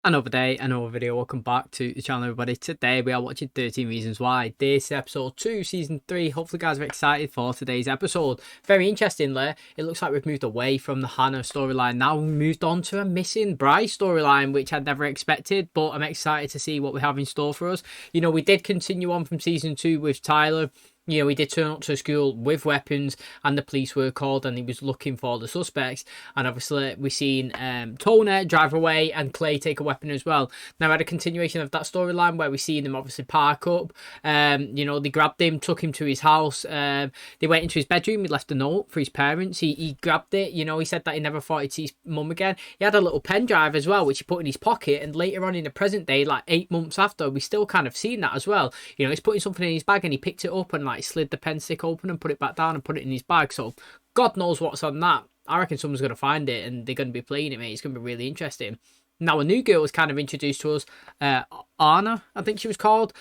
Another day, another video. Welcome back to the channel, everybody. Today we are watching 13 Reasons Why. This is episode 2, season 3. Hopefully you guys are excited for today's episode. Very interestingly, it looks like we've moved away from the Hannah storyline. Now we moved on to a missing Bryce storyline, which I'd never expected, but I'm excited to see what we have in store for us. You know, we did continue on from season 2 with Tyler. You know, he did turn up to school with weapons and the police were called and he was looking for the suspects. And obviously we've seen Tony drive away and Clay take a weapon as well. Now, I had a continuation of that storyline where we see them obviously park up. You know, they grabbed him, took him to his house. They went into his bedroom. He left a note for his parents. He grabbed it. You know, he said that he never thought he'd see his mum again. He had a little pen drive as well, which he put in his pocket. And later on in the present day, like 8 months after, we still kind of seen that as well. You know, he's putting something in his bag and he picked it up and like slid the pen stick open and put it back down and put it in his bag. So God knows what's on that. I reckon someone's going to find it and they're going to be playing it, mate. It's going to be really interesting. Now, a new girl was kind of introduced to us. Anna, I think she was called.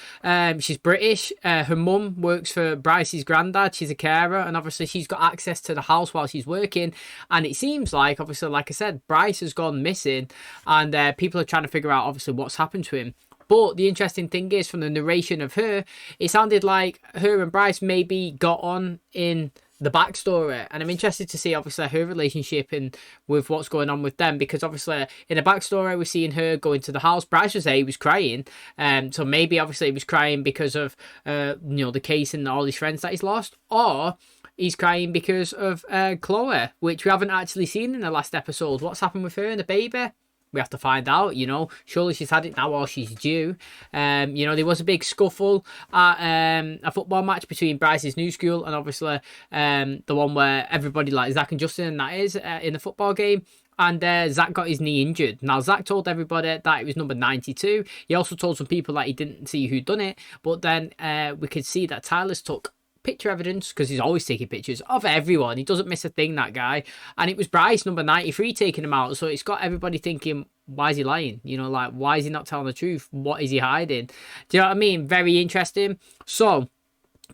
She's British. Her mum works for Bryce's granddad. She's a carer. And obviously, she's got access to the house while she's working. And it seems like, obviously, like I said, Bryce has gone missing. And people are trying to figure out, obviously, what's happened to him. But the interesting thing is, from the narration of her, it sounded like her and Bryce maybe got on in the backstory, and I'm interested to see obviously her relationship and with what's going on with them, because obviously in the backstory we're seeing her going to the house. Bryce was there, he was crying, so maybe obviously he was crying because of you know, the case and all his friends that he's lost, or he's crying because of Chloe, which we haven't actually seen in the last episode. What's happened with her and the baby? We have to find out, you know. Surely she's had it now or she's due. You know, there was a big scuffle at a football match between Bryce's new school and obviously the one where everybody like Zach and Justin, and that is in the football game. And Zach got his knee injured. Now, Zach told everybody that it was number 92. He also told some people that he didn't see who done it. But then we could see that Tyler's took picture evidence, because he's always taking pictures of everyone. He doesn't miss a thing, that guy. And it was Bryce, number 93, taking him out. So it's got everybody thinking, why is he lying? You know, like, why is he not telling the truth? What is he hiding? Do you know what I mean? Very interesting. So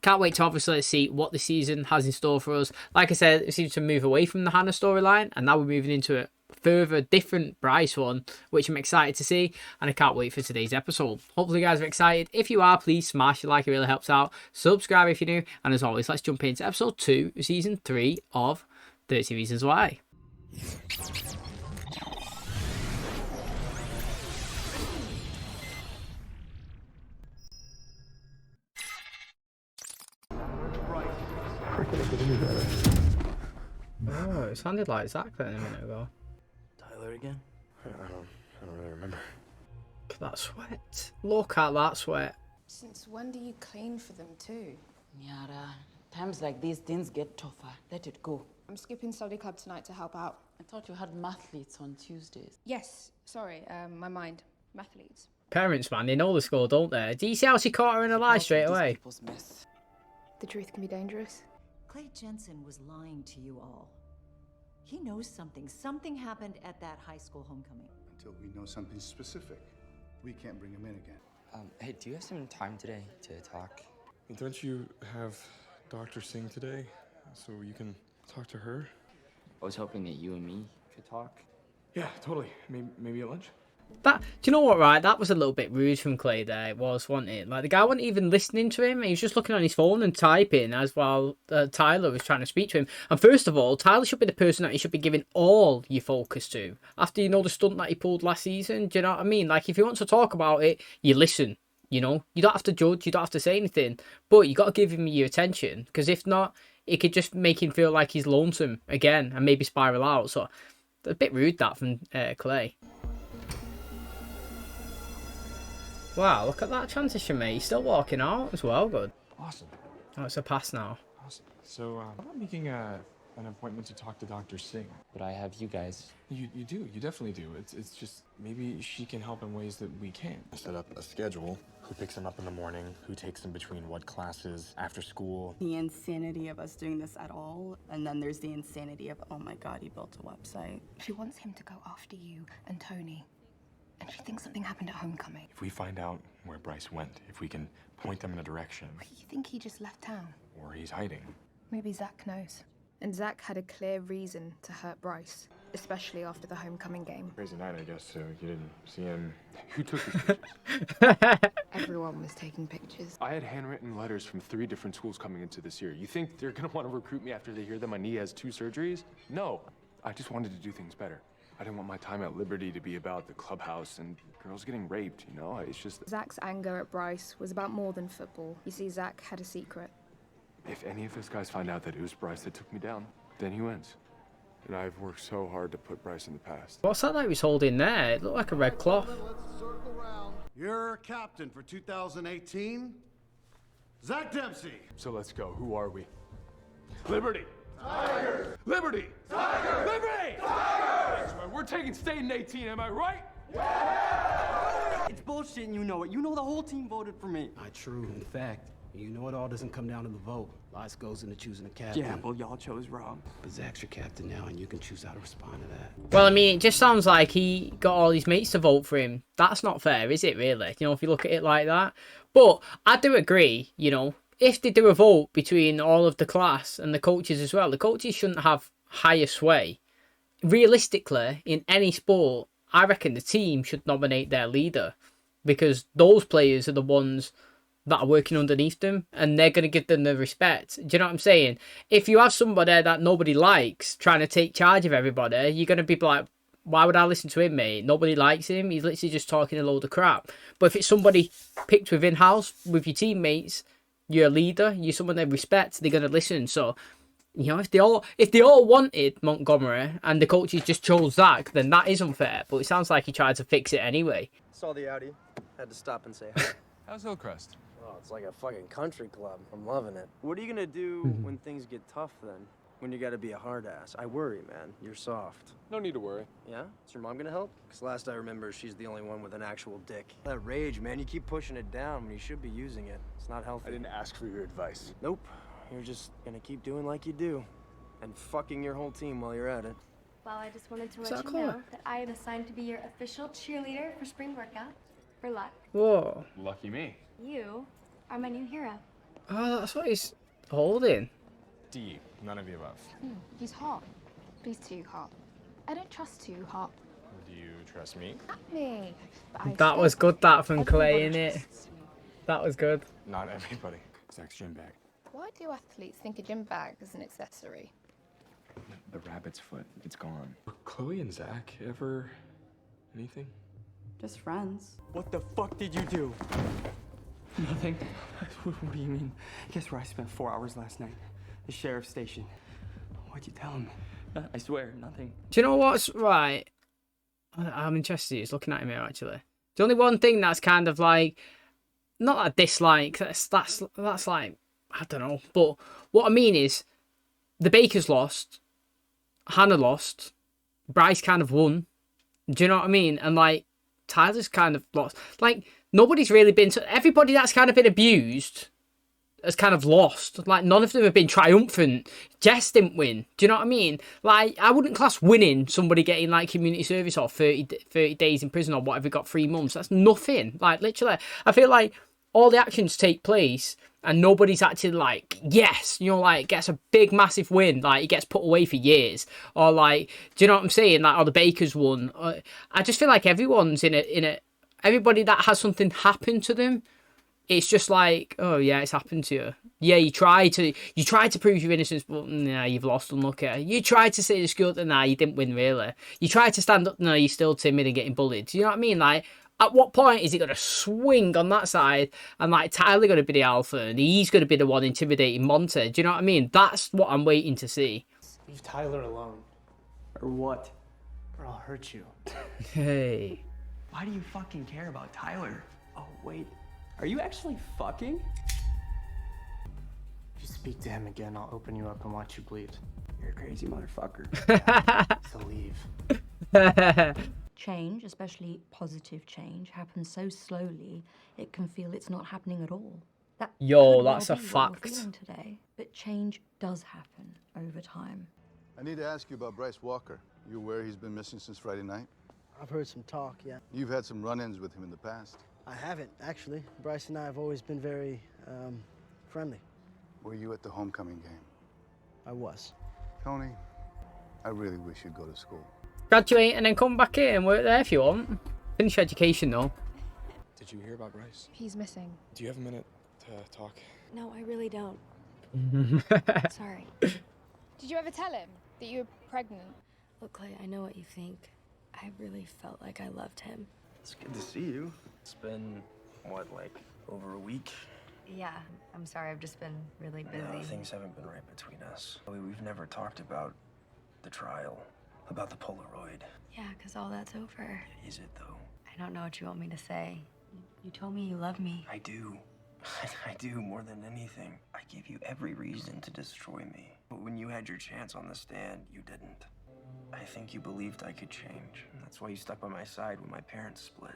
can't wait to obviously see what the season has in store for us. Like I said, it seems to move away from the Hannah storyline, and now we're moving into a further different Bryce one, which I'm excited to see, and I can't wait for today's episode. Hopefully you guys are excited. If you are, please smash the like, it really helps out. Subscribe if you're new, and as always, let's jump into episode 2 of season 3 of 30 Reasons Why. Oh, it sounded like Zach then a minute ago. Tyler again? I don't really remember. Look at that sweat. Look at that sweat. Since when do you clean for them too? Nyara, times like these, things get tougher. Let it go. I'm skipping study club tonight to help out. I thought you had mathletes on Tuesdays. Yes, sorry, my mind. Mathletes. Parents, man, they know the score, don't they? Do you see how she caught her in a lie straight away? People's mess. The truth can be dangerous. Clay Jensen was lying to you all. He knows something. Something happened at that high school homecoming. Until we know something specific, we can't bring him in again. Hey, do you have some time today to talk? Don't you have Dr. Singh today, so you can talk to her? I was hoping that you and me could talk. Yeah, totally. Maybe at lunch? That, do you know what, right? That was a little bit rude from Clay there. It was, wasn't it? Like, the guy wasn't even listening to him. He was just looking on his phone and typing as while Tyler was trying to speak to him. And first of all, Tyler should be the person that you should be giving all your focus to. After, you know, the stunt that he pulled last season. Do you know what I mean? Like, if he wants to talk about it, you listen. You know? You don't have to judge. You don't have to say anything. But you got to give him your attention. Because if not, it could just make him feel like he's lonesome again and maybe spiral out. So, a bit rude, that, from Clay. Wow, look at that transition, mate. He's still walking out as well. Good. Awesome. Oh, it's a pass now. Awesome. So, I'm not making an appointment to talk to Dr. Singh. But I have you guys. You do. You definitely do. It's just maybe she can help in ways that we can't. Set up a schedule. Who picks him up in the morning? Who takes him between what classes? After school? The insanity of us doing this at all, and then there's the insanity of, oh my god, he built a website. She wants him to go after you and Tony. And she thinks something happened at homecoming. If we find out where Bryce went, if we can point them in a direction. You think he just left town? Or he's hiding. Maybe Zach knows. And Zach had a clear reason to hurt Bryce. especially after the homecoming game. Crazy night, I guess, so you didn't see him. Who took these pictures? Everyone was taking pictures. I had handwritten letters from 3 different schools coming into this year. You think they're gonna want to recruit me after they hear that my knee has 2 surgeries? No. I just wanted to do things better. I didn't want my time at Liberty to be about the clubhouse and girls getting raped, you know? It's just... Zach's anger at Bryce was about more than football. You see, Zach had a secret. If any of those guys find out that it was Bryce that took me down, then he wins. And I've worked so hard to put Bryce in the past. What's that he was holding there? It looked like a red cloth. Your captain for 2018, Zach Dempsey. So let's go. Who are we? Liberty! Tigers! Liberty! Tigers! Liberty! Tigers! We're taking state in 18, am I right? Yeah! It's bullshit and you know it. You know the whole team voted for me. Not true. In fact, you know it all doesn't come down to the vote. Lots goes into choosing a captain. Yeah, well, y'all chose wrong. But Zach's your captain now, and you can choose how to respond to that. Well, I mean, it just sounds like he got all his mates to vote for him. That's not fair, is it, really? You know, if you look at it like that. But I do agree, you know, if they do a vote between all of the class and the coaches as well, the coaches shouldn't have higher sway. Realistically, in any sport, I reckon the team should nominate their leader, because those players are the ones that are working underneath them, and they're going to give them the respect. Do you know what I'm saying? If you have somebody that nobody likes trying to take charge of everybody, you're going to be like, why would I listen to him, mate? Nobody likes him. He's literally just talking a load of crap. But if it's somebody picked within house with your teammates, you're a leader, you're someone they respect, they're going to listen. So, you know, if they all wanted Montgomery and the coaches just chose Zach, then that is unfair. But it sounds like he tried to fix it anyway. Saw the Audi. Had to stop and say hi. How's Hillcrest? Oh, it's like a fucking country club. I'm loving it. What are you gonna do when things get tough then? When you gotta be a hard ass? I worry, man. You're soft. No need to worry. Yeah? Is your mom gonna help? Because last I remember, she's the only one with an actual dick. That rage, man. You keep pushing it down when you should be using it. It's not healthy. I didn't ask for your advice. Nope. You're just gonna keep doing like you do. And fucking your whole team while you're at it. Well, I just wanted to let you know that I am assigned to be your official cheerleader for spring workout. For luck. Whoa. Lucky me. You are my new hero. Oh, that's what he's holding. D, none of the above. He's hot. He's too hot. I don't trust too hot. Do you trust me? Me. That was good, that from Clay, innit? That was good. Not everybody. Zach's gym bag. Why do athletes think a gym bag is an accessory? The rabbit's foot, it's gone. Were Chloe and Zach ever anything? Just friends. What the fuck did you do? Nothing. What do you mean? Guess where I spent 4 hours last night? The sheriff's station. What'd you tell him? I swear, nothing. Do you know what's right? I'm interested. He's looking at him here, actually. The only one thing that's kind of like, not a dislike. That's like, I don't know. But what I mean is, the Bakers lost, Hannah lost, Bryce kind of won. Do you know what I mean? And like, Tyler's kind of lost. Like, nobody's really been... Everybody that's kind of been abused has kind of lost. Like, none of them have been triumphant. Jess didn't win. Do you know what I mean? Like, I wouldn't class winning somebody getting, like, community service or 30 days in prison or whatever, got 3 months. That's nothing. Like, literally, I feel like all the actions take place and nobody's actually like, yes, you know, like, gets a big, massive win. Like, he gets put away for years. Or, like, do you know what I'm saying? Like, or the Bakers won. I just feel like everyone's in a everybody that has something happen to them, it's just like, oh yeah, it's happened to you. Yeah, you try to prove your innocence, but nah, you've lost, unlucky. You tried to say the school, nah, you didn't win really. You tried to stand up, no, you're still timid and getting bullied. Do you know what I mean? Like, at what point is it going to swing on that side and like Tyler going to be the alpha and he's going to be the one intimidating Monte? Do you know what I mean? That's what I'm waiting to see. Leave Tyler alone. Or what? Or I'll hurt you. Hey. Why do you fucking care about Tyler? Oh, wait. Are you actually fucking? If you speak to him again, I'll open you up and watch you bleed. You're a crazy motherfucker. So leave. Change, especially positive change, happens so slowly it can feel it's not happening at all. That Yo, could that's well a be what you're fact. feeling today, but change does happen over time. I need to ask you about Bryce Walker. You aware he's been missing since Friday night? I've heard some talk, yeah. You've had some run-ins with him in the past. I haven't, actually. Bryce and I have always been very, friendly. Were you at the homecoming game? I was. Tony, I really wish you'd go to school. graduate and then come back here and work there if you want. Finish education though. Did you hear about Bryce? He's missing. Do you have a minute to talk? No, I really don't. Sorry. Did you ever tell him that you were pregnant? Look, Clay, I know what you think. I really felt like I loved him. It's good to see you. It's been, what, like over a week? Yeah, I'm sorry, I've just been really busy. No, things haven't been right between us. We've never talked about the trial, about the Polaroid. Yeah, because all that's over. Is it, though? I don't know what you want me to say. You told me you love me. I do. I do, more than anything. I gave you every reason to destroy me. But when you had your chance on the stand, you didn't. I think you believed I could change. That's why you stuck by my side when my parents split.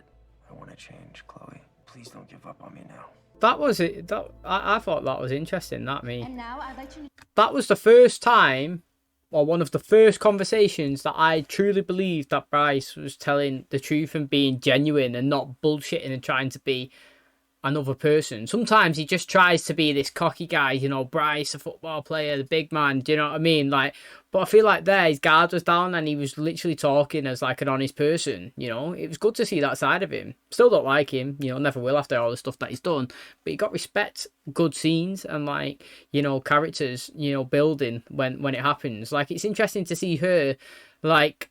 I want to change, Chloe. Please don't give up on me now. That was it. I thought that was interesting, that me. And now I'd like to... That was the first time, or one of the first conversations that I truly believed that Bryce was telling the truth and being genuine and not bullshitting and trying to be another person. Sometimes he just tries to be this cocky guy, you know, Bryce, the football player, the big man, do you know what I mean? Like, but I feel like there his guard was down and he was literally talking as like an honest person, you know. It was good to see that side of him. Still don't like him, you know, never will after all the stuff that he's done, but he got respect, good scenes and like, you know, characters, you know, building when it happens. Like, it's interesting to see her like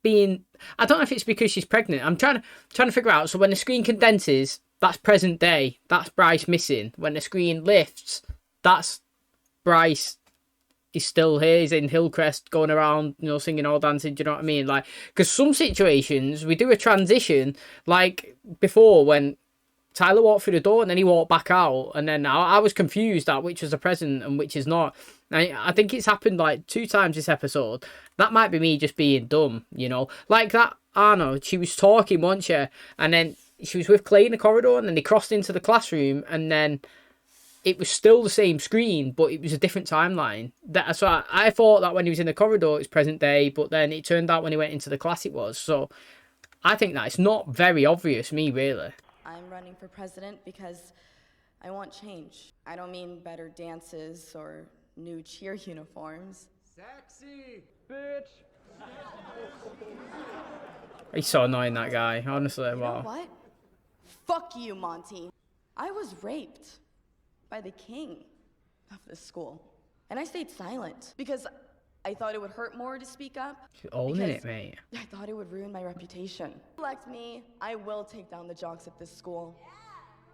being, I don't know if it's because she's pregnant. I'm trying to figure out. So when the screen condenses, that's present day. That's Bryce missing. When the screen lifts, that's Bryce is still here. He's in Hillcrest going around, you know, singing or dancing. Do you know what I mean? Like, because some situations we do a transition, like before when Tyler walked through the door and then he walked back out, and then I was confused at which was the present and which is not. I think it's happened like 2 times this episode. That might be me just being dumb, you know, like that. Anna, she was talking, wasn't she? And then she was with Clay in the corridor, and then they crossed into the classroom, and then it was still the same screen, but it was a different timeline. So I thought that when he was in the corridor, it's present day, but then it turned out when he went into the class, it was. So I think that it's not very obvious, me, really. I'm running for president because I want change. I don't mean better dances or new cheer uniforms. Sexy, bitch! He's so annoying, that guy, honestly. You Wow. know what? Fuck you, Monty. I was raped by the king of this school. And I stayed silent because I thought it would hurt more to speak up. She's owning it, mate. I thought it would ruin my reputation. Elect me, I will take down the jocks at this school.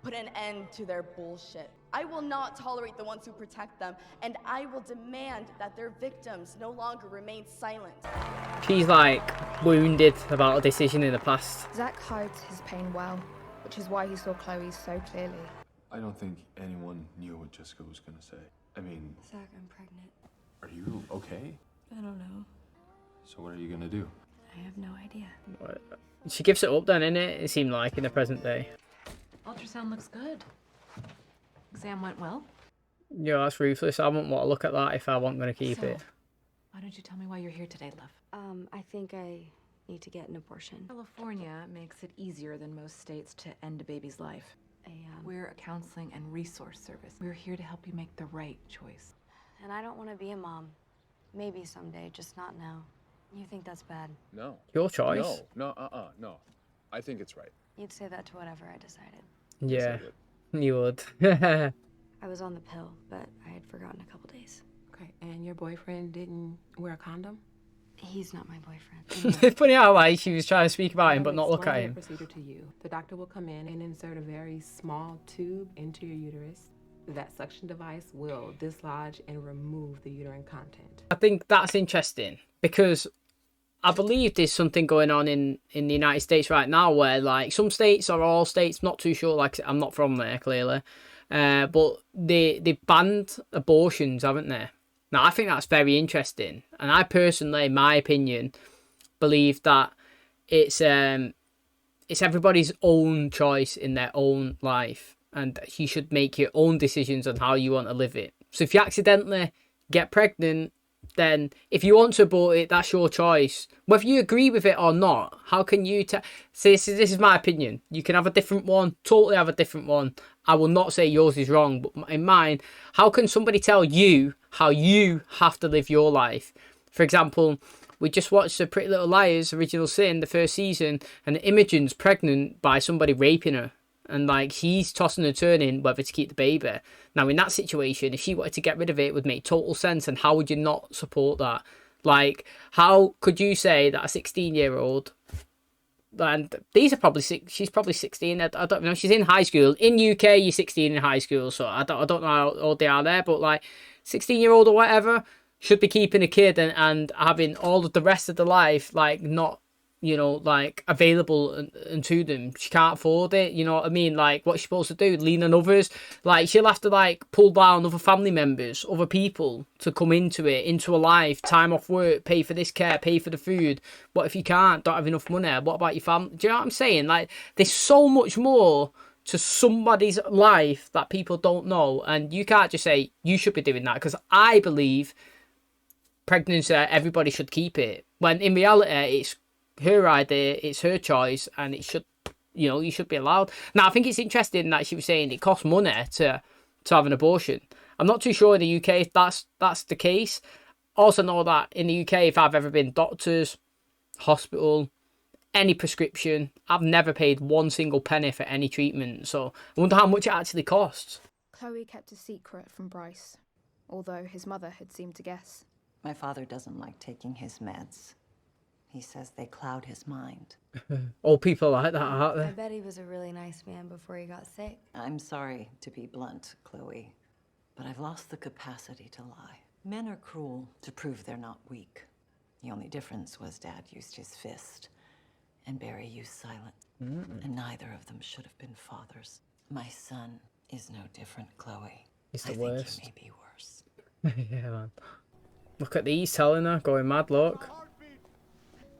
Put an end to their bullshit. I will not tolerate the ones who protect them, and I will demand that their victims no longer remain silent. She's like wounded about a decision in the past. Zach hides his pain well, which is why he saw Chloe so clearly. I don't think anyone knew what Jessica was gonna say. I mean... Zach, I'm pregnant. Are you okay? I don't know. So what are you gonna do? I have no idea. She gives it up then, innit? It seemed like in the present day. Ultrasound looks good. Exam went well. Yeah, that's ruthless. I wouldn't want to look at that if I wasn't going to keep it. Why don't you tell me why you're here today, love? I think I need to get an abortion. California makes it easier than most states to end a baby's life. We're a counseling and resource service. We're here to help you make the right choice. And I don't want to be a mom. Maybe someday, just not now. You think that's bad? No. Your choice. No. No. I think it's right. You'd say that to whatever I decided. Yeah, you would. I was on the pill, but I had forgotten a couple days. Okay, and your boyfriend didn't wear a condom? He's not my boyfriend. It's funny how like she was trying to speak about him but not look at him. Procedure to you. The doctor will come in and insert a very small tube into your uterus. That suction device will dislodge and remove the uterine content. I think that's interesting because I believe there's something going on in the United States right now where like some states or all states, not too sure, like I'm not from there clearly, but they banned abortions, haven't they? Now I think that's very interesting, and I personally, in my opinion, believe that it's everybody's own choice in their own life, and you should make your own decisions on how you want to live it. So if you accidentally get pregnant, then if you want to abort it, that's your choice. Whether you agree with it or not, how can you say this is my opinion? You can have a different one, totally have a different one. I will not say yours is wrong, but in mine, how can somebody tell you how you have to live your life? For example, We just watched the Pretty Little Liars Original Sin, the first season, and Imogen's pregnant by somebody raping her. And, like, he's tossing and turning whether to keep the baby. Now, in that situation, if she wanted to get rid of it, it would make total sense. And how would you not support that? Like, how could you say that a 16-year-old... And these are probably she's probably 16. I don't know. She's in high school. In UK, you're 16 in high school, so I don't know how old they are there. But like 16-year-old or whatever should be keeping a kid and having all of the rest of the life like not, you know, like available and to them. She can't afford it. You know what I mean? Like what's she supposed to do? Lean on others? Like she'll have to like pull down other family members, other people to come into a life, time off work, pay for this care, pay for the food. What if you can't? Don't have enough money? What about your family? Do you know what I'm saying? Like there's so much more to somebody's life that people don't know, and you can't just say you should be doing that because I believe pregnancy everybody should keep it. When in reality it's her idea, it's her choice, and it should, you know, you should be allowed. Now, I think it's interesting that she was saying it costs money to have an abortion. I'm not too sure in the UK if that's the case. Also know that in the UK, if I've ever been doctors, hospital, any prescription, I've never paid one single penny for any treatment. So I wonder how much it actually costs. Chloe kept a secret from Bryce, although his mother had seemed to guess. My father doesn't like taking his meds. He says they cloud his mind. All people like that, aren't they? I bet he was a really nice man before he got sick. I'm sorry to be blunt, Chloe, but I've lost the capacity to lie. Men are cruel to prove they're not weak. The only difference was Dad used his fist and Barry used silence. And neither of them should have been fathers. My son is no different, Chloe. He's the I worst. think he may be worse. Yeah, man. Look at these telling her, going mad, look.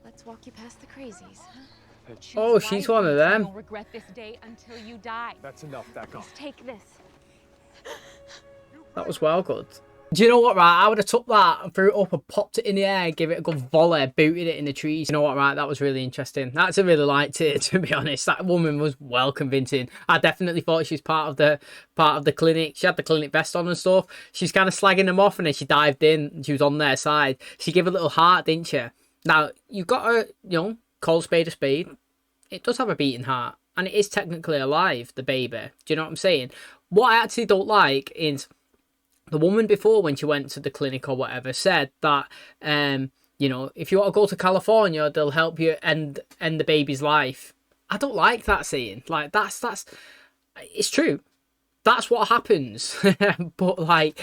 Let's walk you past the crazies, huh? Oh, she's one of them. You'll regret this day until you die. That's enough, back off. Just take this. That was well good. Do you know what, right? I would have took that and threw it up and popped it in the air, give it a good volley, booted it in the trees. You know what, right? That was really interesting. That's a really liked it, to be honest. That woman was well convincing. I definitely thought she was part of the clinic. She had the clinic vest on and stuff. She's kind of slagging them off, and then she dived in. She was on their side. She gave a little heart, didn't she? Now, you've got to, you know, call a spade a spade. It does have a beating heart, and it is technically alive, the baby. Do you know what I'm saying? What I actually don't like is the woman before, when she went to the clinic or whatever, said that, you know, if you want to go to California, they'll help you end the baby's life. I don't like that saying. Like, that's it's true. That's what happens. But, like,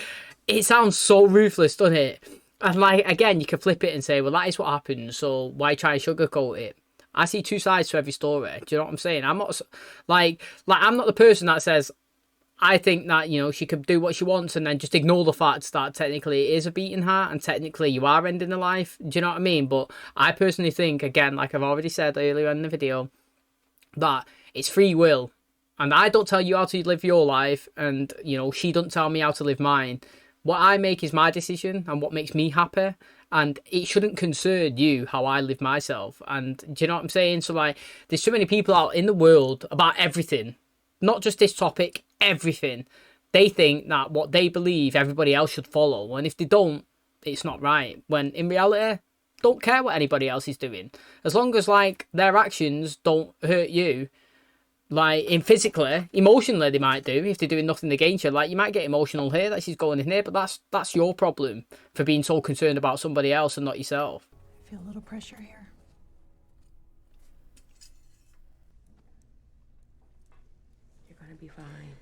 it sounds so ruthless, doesn't it? And, like, again, you can flip it and say, well, that is what happens, so why try and sugarcoat it? I see two sides to every story. Do you know what I'm saying? I'm not, like I'm not the person that says, I think that, you know, she could do what she wants and then just ignore the fact that technically it is a beating heart and technically you are ending a life. Do you know what I mean? But I personally think, again, like I've already said earlier in the video, that it's free will. And I don't tell you how to live your life, and, you know, she doesn't tell me how to live mine. What I make is my decision and what makes me happy, and it shouldn't concern you how I live myself. And do you know what I'm saying? So, like, there's too many people out in the world about everything, not just this topic, everything. They think that what they believe everybody else should follow, and if they don't, it's not right. When in reality, don't care what anybody else is doing, as long as like their actions don't hurt you. Like, in physically, emotionally, they might do if they're doing nothing against you. Like, you might get emotional here that she's going in here, but that's your problem for being so concerned about somebody else and not yourself. I feel a little pressure here. You're gonna be fine.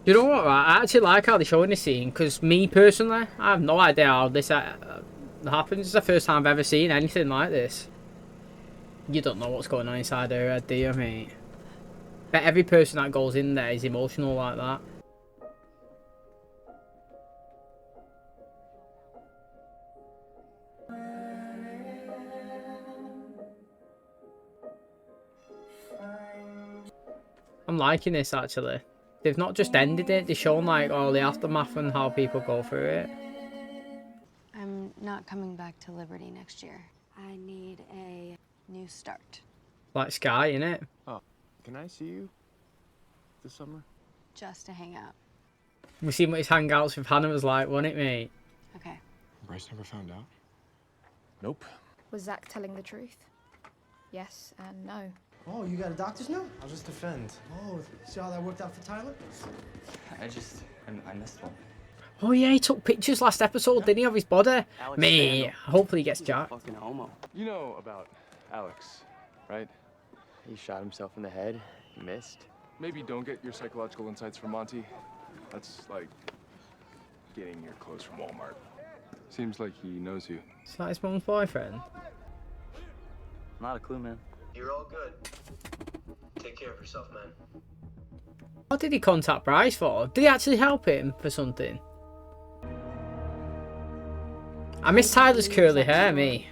You know what, right? I actually like how they're showing this scene, because me, personally, I have no idea how this happens. It's the first time I've ever seen anything like this. You don't know what's going on inside her head, do you, mate? Bet every person that goes in there is emotional like that. I'm liking this, actually. They've not just ended it, they've shown like all the aftermath and how people go through it. I'm not coming back to Liberty next year. I need a new start. Like Sky, innit? Oh, can I see you this summer? Just to hang out. We seen what his hangouts with Hannah was like, wasn't it, mate? Okay. Bryce never found out? Nope. Was Zach telling the truth? Yes and no. Oh, you got a doctor's note? I'll just defend. Oh, see how that worked out for Tyler? I missed one. Oh yeah, he took pictures last episode, didn't he, of his body? Me, hopefully he gets jacked. Fucking homo. You know about Alex, right? He shot himself in the head. He missed. Maybe don't get your psychological insights from Monty. That's like getting your clothes from Walmart. Seems like he knows you. Is that his mum's boyfriend? Not a clue, man. You're all good. Take care of yourself, man. What did he contact Bryce for? Did he actually help him for something? I miss Tyler's curly hair, me.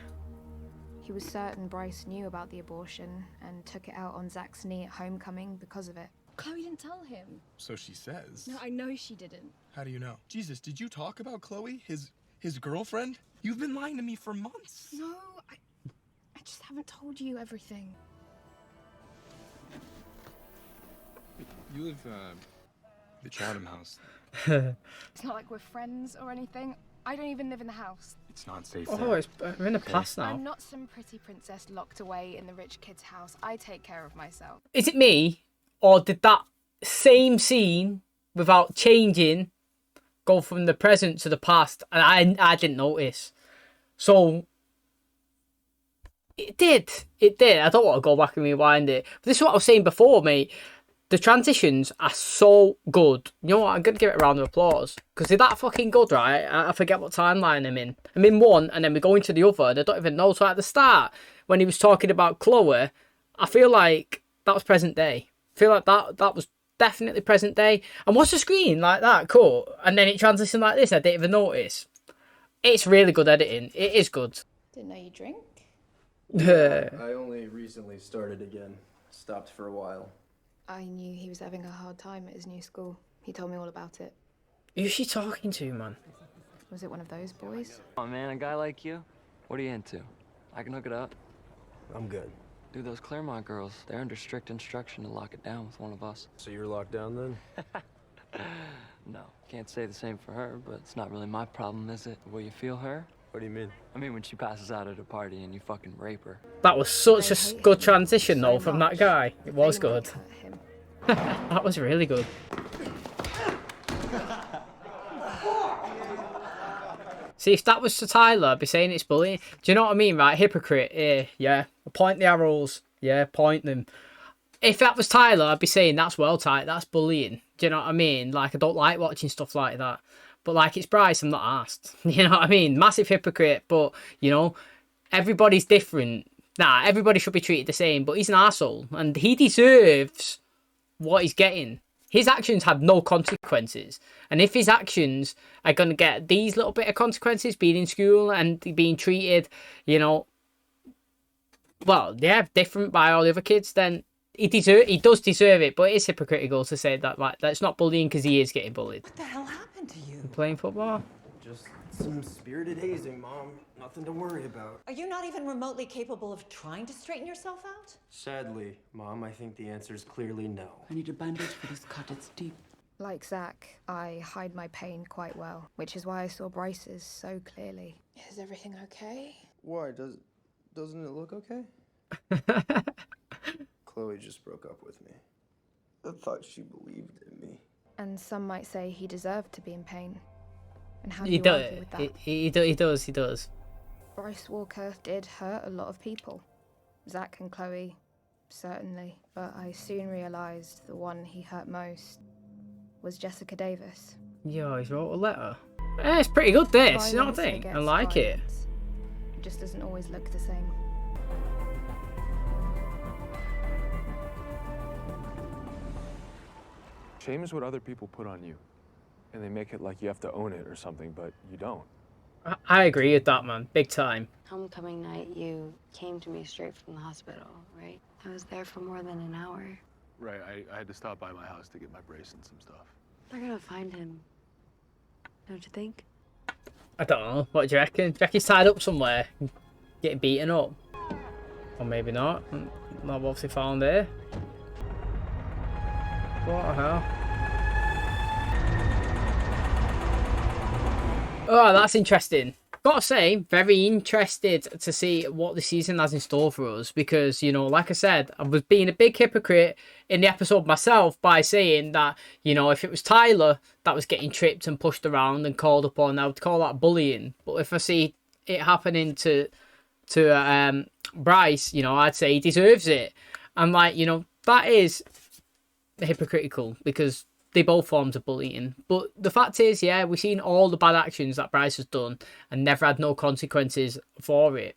He was certain Bryce knew about the abortion and took it out on Zach's knee at homecoming because of it. Chloe didn't tell him. So she says. No, I know she didn't. How do you know? Jesus, did you talk about Chloe? His girlfriend? You've been lying to me for months. No, I just haven't told you everything. You live, the Chatham house. It's not like we're friends or anything. I don't even live in the house. It's not safe Oh, there. it's we're in the past now. I'm not some pretty princess locked away in the rich kid's house. I take care of myself. Is it me, or did that same scene, without changing, go from the present to the past, and I didn't notice? So it did. I don't want to go back and rewind it. But this is what I was saying before, mate. The transitions are so good. You know what? I'm going to give it a round of applause. Because they're that fucking good, right? I forget what timeline I'm in. I'm in one, and then we go into the other, and I don't even know. So at the start, when he was talking about Chloe, I feel like that was present day. I feel like that was definitely present day. And what's the screen like that? Cool. And then it transitioned like this. I didn't even notice. It's really good editing. It is good. Didn't know you drink? I only recently started again. Stopped for a while. I knew he was having a hard time at his new school. He told me all about it. Who's she talking to, man? Was it one of those boys? Oh man, a guy like you? What are you into? I can hook it up. I'm good. Dude, those Claremont girls, they're under strict instruction to lock it down with one of us. So you're locked down then? No, can't say the same for her, but it's not really my problem, is it? Will you feel her? What do you mean? I mean when she passes out at a party and you fucking rape her. That was such a good transition, though, from that guy. It was good. That was really good. See, if that was to Tyler, I'd be saying it's bullying. Do you know what I mean, right? Hypocrite, yeah. Point the arrows, yeah, point them. If that was Tyler, I'd be saying that's well tight, that's bullying. Do you know what I mean? Like, I don't like watching stuff like that. But, like, it's Bryce, I'm not asked. You know what I mean? Massive hypocrite, but, you know, everybody's different. Nah, everybody should be treated the same, but he's an arsehole. And he deserves what he's getting. His actions have no consequences. And if his actions are going to get these little bit of consequences, being in school and being treated, you know, well, yeah, different by all the other kids, then he does deserve it. But it's hypocritical to say that, like, that's not bullying because he is getting bullied. What the hell happened to you? Playing football? Just some spirited hazing, Mom. Nothing to worry about. Are you not even remotely capable of trying to straighten yourself out? Sadly, Mom, I think the answer is clearly no. I need a bandage for this cut, it's deep. Like Zach, I hide my pain quite well, which is why I saw Bryce's so clearly. Is everything okay? Why? Doesn't it look okay? Chloe just broke up with me. I thought she believed in me. And some might say he deserved to be in pain. And how do He you does. argue with that? He does. Bryce Walker did hurt a lot of people. Zach and Chloe, certainly. But I soon realised the one he hurt most was Jessica Davis. Yeah, he's wrote a letter. Yeah, it's pretty good, this. You know what I Violence think? I begets like it. violence. It just doesn't always look the same. Shame is what other people put on you. And they make it like you have to own it or something, but you don't. I agree with that, man. Big time. Homecoming night, you came to me straight from the hospital, right? I was there for more than an hour. Right, I had to stop by my house to get my brace and some stuff. They're gonna find him. Don't you think? I don't know. What do you reckon? Do you reckon he's tied up somewhere? Getting beaten up? Or maybe not. Not obviously found here. What the hell? Oh, that's interesting. Gotta say, very interested to see what the season has in store for us, because, you know, like I said, I was being a big hypocrite in the episode myself by saying that, you know, if it was Tyler that was getting tripped and pushed around and called upon, I would call that bullying. But if I see it happening to Bryce, you know, I'd say he deserves it. And, like, you know, that is hypocritical, because they both forms of bullying. But the fact is, yeah, we've seen all the bad actions that Bryce has done and never had no consequences for it.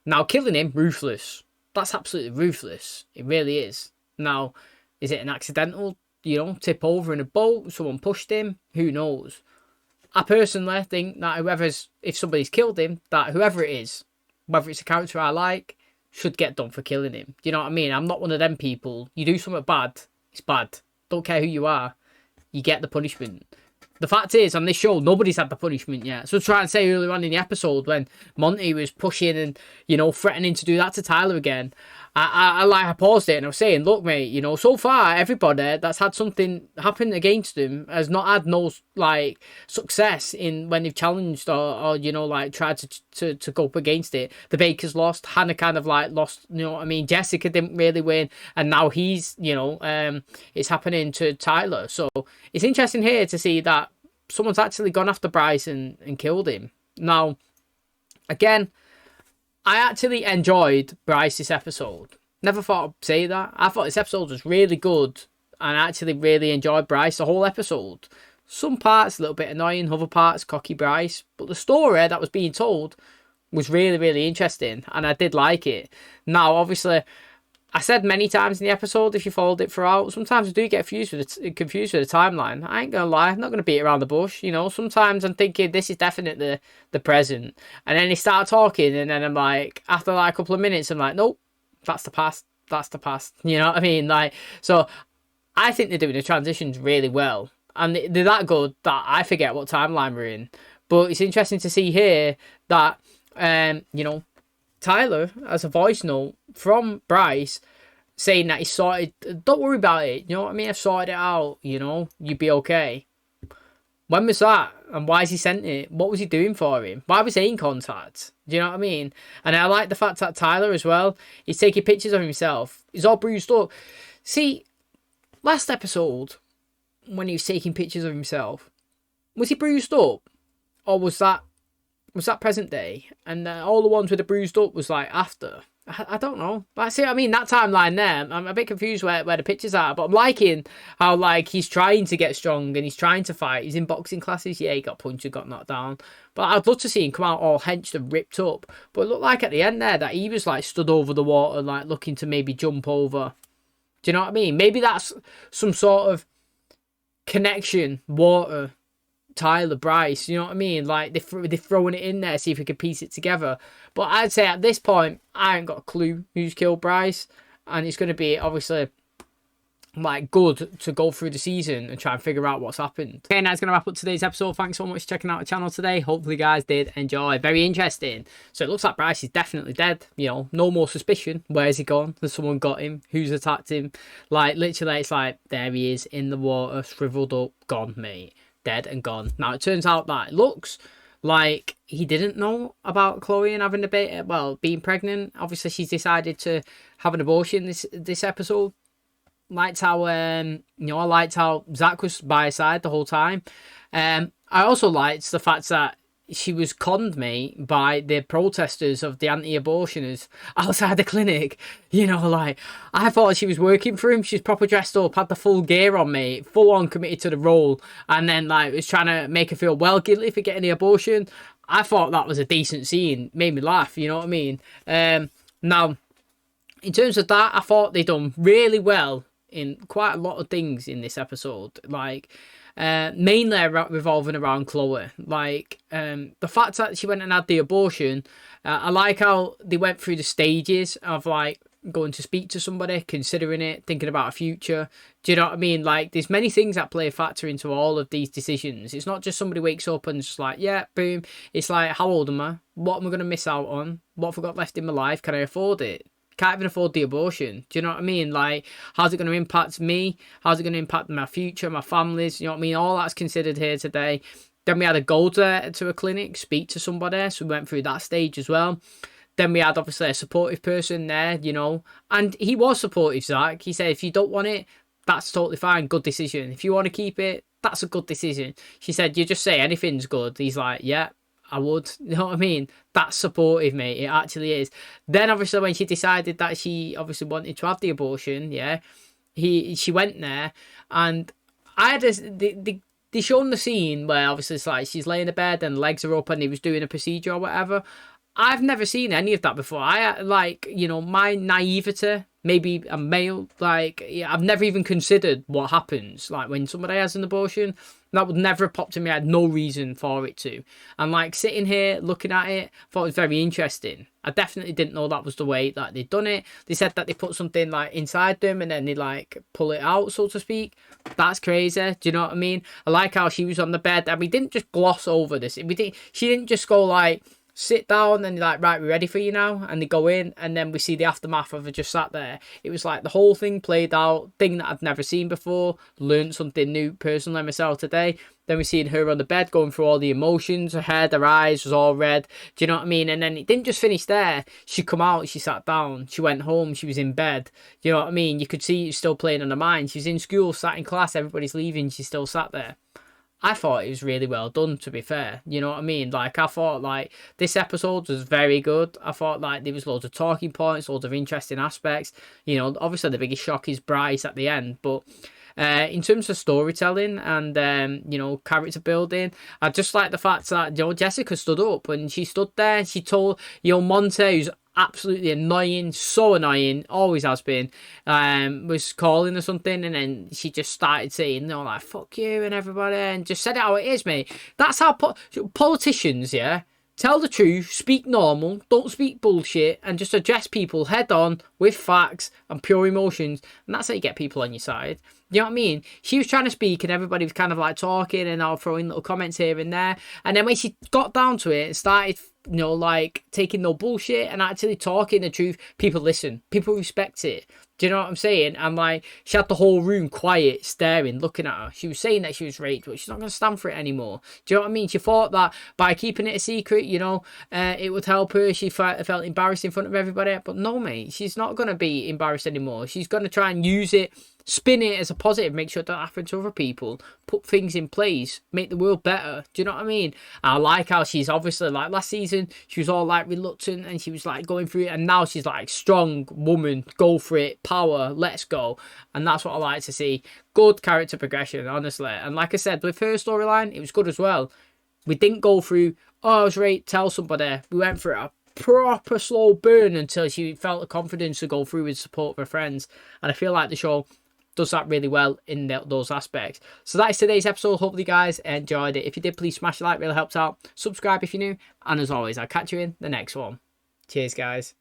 Now, killing him, ruthless. That's absolutely ruthless. It really is. Now, is it an accidental, you know, tip over in a boat? Someone pushed him? Who knows? I personally think that if somebody's killed him, that whoever it is, whether it's a character I like, should get done for killing him. Do you know what I mean? I'm not one of them people. You do something bad, it's bad. Don't care who you are. You get the punishment. The fact is, on this show, nobody's had the punishment yet. So try and say earlier on in the episode when Monty was pushing and, you know, threatening to do that to Tyler again, I paused it and I was saying, look, mate, you know, so far everybody that's had something happen against them has not had no, like, success in when they've challenged or you know, like, tried to go up against it. The Bakers lost. Hannah kind of, like, lost, you know what I mean? Jessica didn't really win. And now he's, you know, it's happening to Tyler. So it's interesting here to see that someone's actually gone after Bryce and killed him. Now, again, I actually enjoyed Bryce this episode. Never thought I'd say that. I thought this episode was really good, and I actually really enjoyed Bryce the whole episode. Some parts a little bit annoying, other parts cocky Bryce, but the story that was being told was really, really interesting, and I did like it. Now, obviously, I said many times in the episode, if you followed it throughout, sometimes I do get confused with the timeline. I ain't gonna lie, I'm not gonna beat around the bush. You know, sometimes I'm thinking this is definitely the present, and then they start talking, and then I'm like, after like a couple of minutes, I'm like, nope, that's the past. That's the past. You know what I mean? Like, so I think they're doing the transitions really well, and they're that good that I forget what timeline we're in. But it's interesting to see here that, you know, Tyler has a voice note from Bryce saying that he sorted, don't worry about it, you know what I mean, I've sorted it out, you know, you'd be okay. When was that? And why has he sent it? What was he doing for him? Why was he in contact? Do you know what I mean? And I like the fact that Tyler as well, he's taking pictures of himself. He's all bruised up. See, last episode, when he was taking pictures of himself, was he bruised up? Or was that present day? And all the ones with the bruised up was like after. I don't know. Like, see what I mean? That timeline there, I'm a bit confused where the pictures are, but I'm liking how, like, he's trying to get strong and he's trying to fight. He's in boxing classes. Yeah, he got punched and got knocked down. But I'd love to see him come out all henched and ripped up. But it looked like at the end there that he was, like, stood over the water, like, looking to maybe jump over. Do you know what I mean? Maybe that's some sort of connection, water, Tyler, Bryce, you know what I mean? Like, they're throwing it in there, see if we can piece it together. But I'd say at this point, I ain't got a clue who's killed Bryce. And it's going to be, obviously, like, good to go through the season and try and figure out what's happened. Okay, now it's going to wrap up today's episode. Thanks so much for checking out the channel today. Hopefully, you guys did enjoy. Very interesting. So it looks like Bryce is definitely dead. You know, no more suspicion. Where's he gone? Has someone got him? Who's attacked him? Like, literally, it's like, there he is in the water, shriveled up, gone, mate. Dead and gone. Now, it turns out that it looks like he didn't know about Chloe and having a baby, well, being pregnant. Obviously, she's decided to have an abortion this episode. Liked how, you know, I liked how Zach was by her side the whole time. I also liked the fact that she was conned, mate, by the protesters of the anti-abortioners outside the clinic. You know, like, I thought she was working for him. She's proper dressed up, had the full gear on, mate, full on committed to the role, and then, like, was trying to make her feel well guilty for getting the abortion. I thought that was a decent scene. Made me laugh, you know what I mean? Now, in terms of that, I thought they done really well in quite a lot of things in this episode. Like, mainly revolving around Chloe. Like, the fact that she went and had the abortion, I like how they went through the stages of, like, going to speak to somebody, considering it, thinking about a future. Do you know what I mean? Like, there's many things that play a factor into all of these decisions. It's not just somebody wakes up and just like, yeah, boom. It's like, how old am I? What am I going to miss out on? What have I got left in my life? Can I afford it? Can't even afford the abortion. Do you know what I mean? Like, how's it going to impact me? How's it going to impact my future, my families? You know what I mean? All that's considered here today. Then we had to go to a clinic, speak to somebody, so we went through that stage as well. Then we had obviously a supportive person there, you know, and he was supportive, Zach. He said, if you don't want it, that's totally fine, good decision. If you want to keep it, that's a good decision. She said, you just say anything's good. He's like, yeah, I would. You know what I mean? That's supportive, mate. It actually is. Then obviously when she decided that she obviously wanted to have the abortion, yeah, she went there, and I had they shown the scene where obviously it's like she's laying in bed and legs are up and he was doing a procedure or whatever. I've never seen any of that before. I like, you know, my naivety, maybe a male, like, yeah, I've never even considered what happens. Like when somebody has an abortion, that would never have popped in me. I had no reason for it to. And like sitting here looking at it, I thought it was very interesting. I definitely didn't know that was the way that they'd done it. They said that they put something like inside them and then they like pull it out, so to speak. That's crazy. Do you know what I mean? I like how she was on the bed and we didn't just gloss over this. She didn't just go like, sit down and like, right, we're ready for you now, and they go in and then we see the aftermath of her just sat there. It was like the whole thing played out, thing that I've never seen before, learned something new personally myself today. Then we seen her on the bed going through all the emotions, her head, her eyes was all red, do you know what I mean? And then it didn't just finish there. She come out, she sat down, she went home, she was in bed, do you know what I mean? You could see it was still playing on her mind. She was in school, sat in class, everybody's leaving, she still sat there. I thought it was really well done, to be fair. You know what I mean? Like, I thought, like, this episode was very good. I thought, like, there was loads of talking points, loads of interesting aspects. You know, obviously the biggest shock is Bryce at the end. But in terms of storytelling and, you know, character building, I just like the fact that, you know, Jessica stood up and she stood there and she told, you know, Monte, who's absolutely annoying, so annoying, always has been, was calling or something, and then she just started saying, you know, like, fuck you and everybody, and just said it how it is, mate. That's how politicians, yeah, tell the truth, speak normal, don't speak bullshit, and just address people head on with facts and pure emotions, and that's how you get people on your side. You know what I mean? She was trying to speak and everybody was kind of like talking and all throwing little comments here and there. And then when she got down to it and started, you know, like taking no bullshit and actually talking the truth, people listen. People respect it. Do you know what I'm saying? And like, she had the whole room quiet, staring, looking at her. She was saying that she was raped, but she's not going to stand for it anymore. Do you know what I mean? She thought that by keeping it a secret, you know, it would help her. She felt embarrassed in front of everybody. But no, mate, she's not going to be embarrassed anymore. She's going to try and use it, spin it as a positive, make sure it don't happen to other people, put things in place, make the world better. Do you know what I mean? I like how she's obviously, like last season, she was all like reluctant and she was like going through it, and now she's like strong woman, go for it, power, let's go. And that's what I like to see. Good character progression, honestly. And like I said, with her storyline, it was good as well. We didn't go through, oh, I was raped, tell somebody. We went for a proper slow burn until she felt the confidence to go through with support of her friends. And I feel like the show does that really well in those aspects. So that is today's episode. Hopefully you guys enjoyed it. If you did, please smash a like, really helps out. Subscribe if you're new, and as always, I'll catch you in the next one. Cheers, guys.